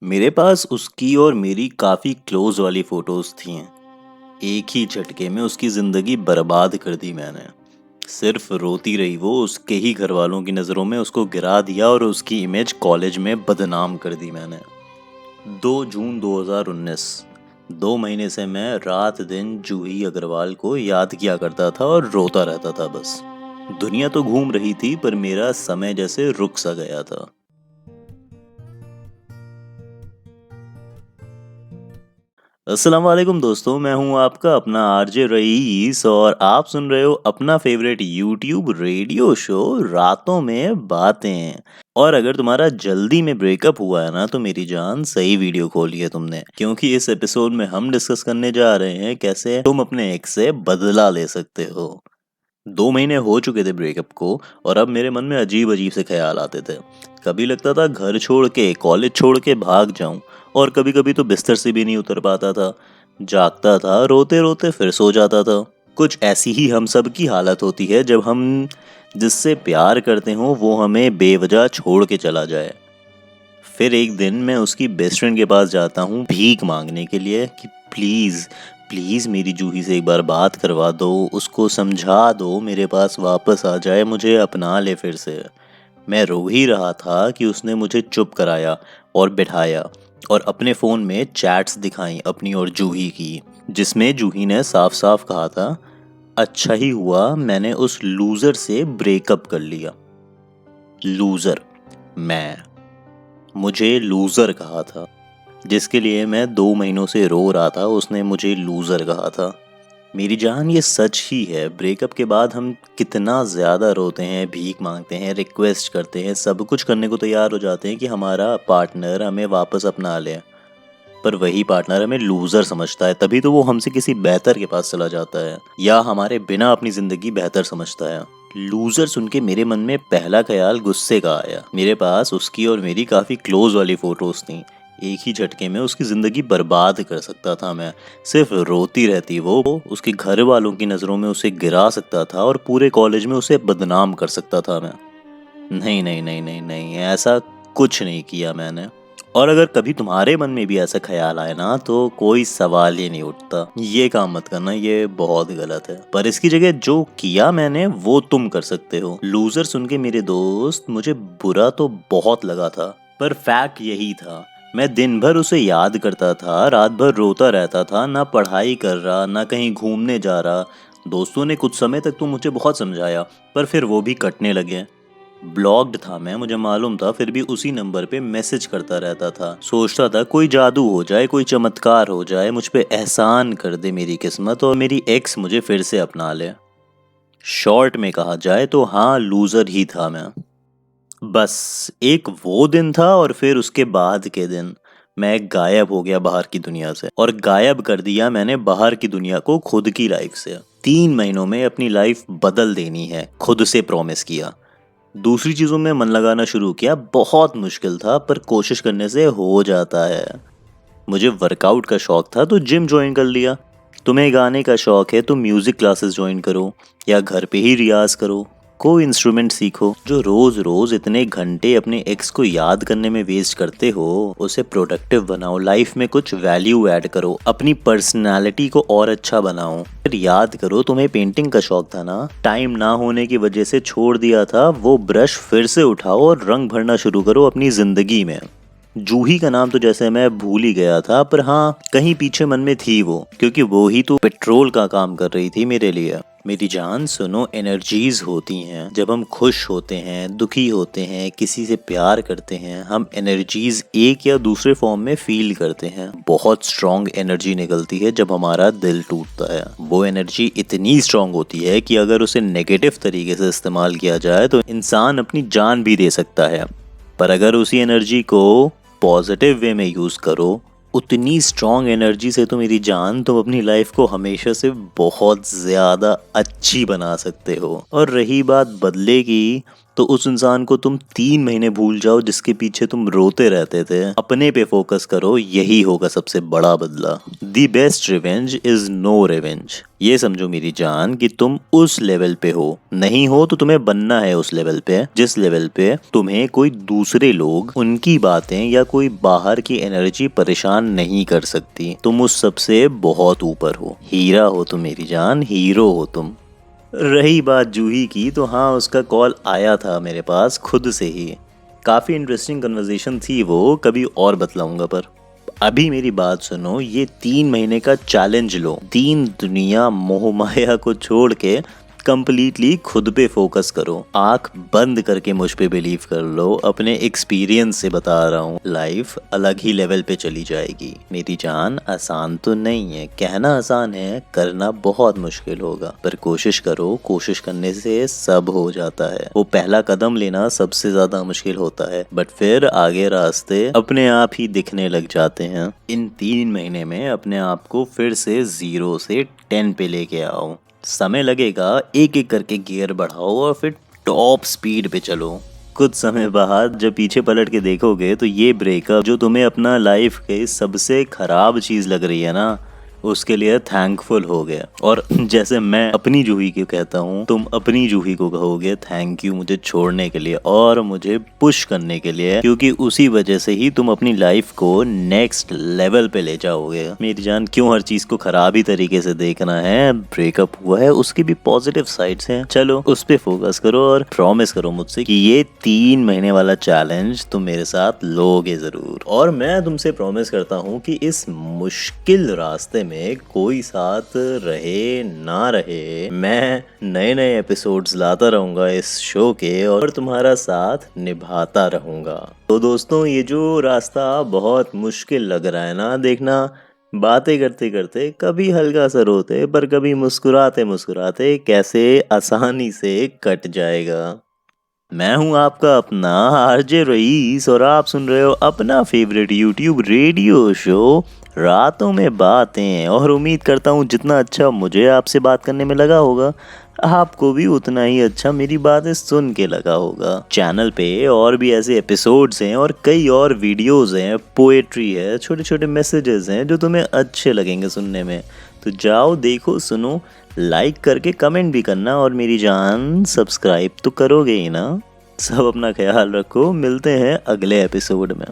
मेरे पास उसकी और मेरी काफ़ी क्लोज वाली फ़ोटोज़ थीं। एक ही झटके में उसकी ज़िंदगी बर्बाद कर दी मैंने। सिर्फ रोती रही वो, उसके ही घरवालों की नज़रों में उसको गिरा दिया और उसकी इमेज कॉलेज में बदनाम कर दी मैंने। 2 जून 2019। 2 महीने से मैं रात दिन जूही अग्रवाल को याद किया करता था और रोता रहता था बस। दुनिया तो घूम रही थी पर मेरा समय जैसे रुक सा गया था। अस्सलाम वालेकुम दोस्तों, मैं हूं आपका अपना आरजे रईस और आप सुन रहे हो अपना फेवरेट यूट्यूब रेडियो शो रातों में बातें। और अगर तुम्हारा जल्दी में ब्रेकअप हुआ है ना तो मेरी जान सही वीडियो खोली है तुमने, क्योंकि इस एपिसोड में हम डिस्कस करने जा रहे हैं कैसे तुम अपने एक्स से बदला ले सकते हो। 2 महीने हो चुके थे ब्रेकअप को और अब मेरे मन में अजीब अजीब से ख्याल आते थे। कभी लगता था घर छोड़ के कॉलेज छोड़ के भाग जाऊं, और कभी कभी तो बिस्तर से भी नहीं उतर पाता था। जागता था रोते रोते फिर सो जाता था। कुछ ऐसी ही हम सब की हालत होती है जब हम जिससे प्यार करते हो वो हमें बेवजह छोड़ के चला जाए। फिर एक दिन मैं उसकी बेस्ट फ्रेंड के पास जाता हूँ भीख मांगने के लिए कि प्लीज़ प्लीज़ मेरी जूही से एक बार बात करवा दो, उसको समझा दो मेरे पास वापस आ जाए, मुझे अपना ले फिर से। मैं रो ही रहा था कि उसने मुझे चुप कराया और बिठाया और अपने फ़ोन में चैट्स दिखाई अपनी और जूही की, जिसमें जूही ने साफ साफ कहा था, अच्छा ही हुआ मैंने उस लूज़र से ब्रेकअप कर लिया। लूज़र, मैं, मुझे लूज़र कहा था। जिसके लिए मैं 2 महीनों से रो रहा था उसने मुझे लूज़र कहा था। मेरी जान ये सच ही है, ब्रेकअप के बाद हम कितना ज़्यादा रोते हैं, भीख मांगते हैं, रिक्वेस्ट करते हैं, सब कुछ करने को तैयार हो जाते हैं कि हमारा पार्टनर हमें वापस अपना ले। पर वही पार्टनर हमें लूज़र समझता है, तभी तो वो हमसे किसी बेहतर के पास चला जाता है या हमारे बिना अपनी ज़िंदगी बेहतर समझता है। लूज़र सुन के मेरे मन में पहला ख्याल गुस्से का आया। मेरे पास उसकी और मेरी काफ़ी क्लोज वाली फ़ोटोज़ थीं। एक ही झटके में उसकी ज़िंदगी बर्बाद कर सकता था मैं। सिर्फ रोती रहती वो, उसके घर वालों की नज़रों में उसे गिरा सकता था और पूरे कॉलेज में उसे बदनाम कर सकता था मैं। नहीं नहीं नहीं नहीं नहीं, ऐसा कुछ नहीं किया मैंने। और अगर कभी तुम्हारे मन में भी ऐसा ख्याल आए ना तो कोई सवाल ही नहीं उठता, ये काम मत करना, ये बहुत गलत है। पर इसकी जगह जो किया मैंने वो तुम कर सकते हो। लूजर सुन के मेरे दोस्त, मुझे बुरा तो बहुत लगा था, पर फैक्ट यही था। मैं दिन भर उसे याद करता था, रात भर रोता रहता था, ना पढ़ाई कर रहा ना कहीं घूमने जा रहा। दोस्तों ने कुछ समय तक तो मुझे बहुत समझाया, पर फिर वो भी कटने लगे। ब्लॉक्ड था मैं, मुझे मालूम था, फिर भी उसी नंबर पे मैसेज करता रहता था। सोचता था कोई जादू हो जाए, कोई चमत्कार हो जाए, मुझ पे एहसान कर दे मेरी किस्मत और मेरी एक्स मुझे फिर से अपना ले। शॉर्ट में कहा जाए तो हाँ, लूजर ही था मैं। बस एक वो दिन था और फिर उसके बाद के दिन मैं गायब हो गया बाहर की दुनिया से, और गायब कर दिया मैंने बाहर की दुनिया को खुद की लाइफ से। 3 महीनों में अपनी लाइफ बदल देनी है, खुद से प्रॉमिस किया। दूसरी चीज़ों में मन लगाना शुरू किया, बहुत मुश्किल था पर कोशिश करने से हो जाता है। मुझे वर्कआउट का शौक था तो जिम ज्वाइन कर लिया। तुम्हें गाने का शौक है तो म्यूजिक क्लासेस ज्वाइन करो या घर पे ही रियाज करो, कोई इंस्ट्रूमेंट सीखो। जो रोज रोज इतने घंटे अपने एक्स को याद करने में वेस्ट करते हो उसे प्रोडक्टिव बनाओ, लाइफ में कुछ वैल्यू ऐड करो, अपनी पर्सनालिटी को और अच्छा बनाओ। फिर याद करो, तुम्हें पेंटिंग का शौक था ना, टाइम ना होने की वजह से छोड़ दिया था, वो ब्रश फिर से उठाओ और रंग भरना शुरू करो अपनी जिंदगी में। जूही का नाम तो जैसे मैं भूल ही गया था, पर हाँ कहीं पीछे मन में थी वो, क्योंकि वो ही तो पेट्रोल का काम कर रही थी मेरे लिए। मेरी जान सुनो, एनर्जीज होती हैं जब हम खुश होते हैं, दुखी होते हैं, किसी से प्यार करते हैं, हम एनर्जीज एक या दूसरे फॉर्म में फील करते हैं। बहुत स्ट्रॉन्ग एनर्जी निकलती है जब हमारा दिल टूटता है। वो एनर्जी इतनी स्ट्रॉन्ग होती है कि अगर उसे नेगेटिव तरीके से इस्तेमाल किया जाए तो इंसान अपनी जान भी दे सकता है। पर अगर उसी एनर्जी को पॉजिटिव वे में यूज़ करो, उतनी स्ट्रॉन्ग एनर्जी से तो मेरी जान तुम अपनी लाइफ को हमेशा से बहुत ज़्यादा अच्छी बना सकते हो। और रही बात बदले की, तो उस इंसान को तुम 3 महीने भूल जाओ जिसके पीछे तुम रोते रहते थे। अपने पे फोकस करो, यही होगा सबसे बड़ा बदला। The best revenge is no revenge. ये समझो मेरी जान कि तुम उस लेवल पे हो, नहीं हो तो तुम्हें बनना है उस लेवल पे जिस लेवल पे तुम्हें कोई दूसरे लोग, उनकी बातें या कोई बाहर की एनर्जी परेशान नहीं कर सकती। तुम उस सबसे बहुत ऊपर हो, हीरा हो तुम मेरी जान, हीरो हो तुम। रही बात जूही की, तो हाँ, उसका कॉल आया था मेरे पास खुद से ही। काफ़ी इंटरेस्टिंग कन्वर्सेशन थी वो, कभी और बतलाऊंगा। पर अभी मेरी बात सुनो, ये 3 महीने का चैलेंज लो। दीन दुनिया मोह माया को छोड़ के कंप्लीटली खुद पे फोकस करो। आंख बंद करके मुझ पे बिलीव कर लो, अपने एक्सपीरियंस से बता रहा हूँ, लाइफ अलग ही लेवल पे चली जाएगी मेरी जान। आसान तो नहीं है, कहना आसान है, करना बहुत मुश्किल होगा, पर कोशिश करो। कोशिश करने से सब हो जाता है। वो पहला कदम लेना सबसे ज्यादा मुश्किल होता है, बट फिर आगे रास्ते अपने आप ही दिखने लग जाते हैं। इन 3 महीने में अपने आप को फिर से 0 से 10 पे लेके आओ। समय लगेगा, एक एक करके गियर बढ़ाओ और फिर टॉप स्पीड पे चलो। कुछ समय बाद जब पीछे पलट के देखोगे तो ये ब्रेकअप जो तुम्हें अपना लाइफ के सबसे खराब चीज लग रही है ना, उसके लिए थैंकफुल हो गया। और जैसे मैं अपनी जूही को कहता हूँ, तुम अपनी जूही को कहोगे थैंक यू मुझे छोड़ने के लिए और मुझे पुश करने के लिए, क्योंकि उसी वजह से ही तुम अपनी लाइफ को नेक्स्ट लेवल पे ले जाओगे मेरी जान। क्यों हर चीज को खराब ही तरीके से देखना है? ब्रेकअप हुआ है, उसकी भी पॉजिटिव साइड्स हैं, चलो उस पे फोकस करो और प्रॉमिस करो मुझसे कि ये 3 महीने वाला चैलेंज तुम मेरे साथ लोगे जरूर। और मैं तुमसे प्रॉमिस करता हूँ कि इस मुश्किल रास्ते में कोई साथ रहे ना रहे, मैं नए नए एपिसोड्स लाता रहूंगा इस शो के और तुम्हारा साथ निभाता रहूंगा। तो दोस्तों, ये जो रास्ता बहुत मुश्किल लग रहा है ना, देखना बातें करते करते कभी हल्का सा रोते पर कभी मुस्कुराते मुस्कुराते कैसे आसानी से कट जाएगा। मैं हूं आपका अपना आरजे रईस और आप सुन रहे हो अपना फेवरेट यूट्यूब रेडियो शो रातों में बातें। और उम्मीद करता हूं जितना अच्छा मुझे आपसे बात करने में लगा होगा, आपको भी उतना ही अच्छा मेरी बातें सुन के लगा होगा। चैनल पे और भी ऐसे एपिसोड्स हैं और कई और वीडियोस हैं, पोएट्री है, छोटे छोटे मैसेजेस हैं जो तुम्हें अच्छे लगेंगे सुनने में। तो जाओ देखो, सुनो, लाइक करके कमेंट भी करना और मेरी जान सब्सक्राइब तो करोगे ही ना। सब अपना ख्याल रखो, मिलते हैं अगले एपिसोड में।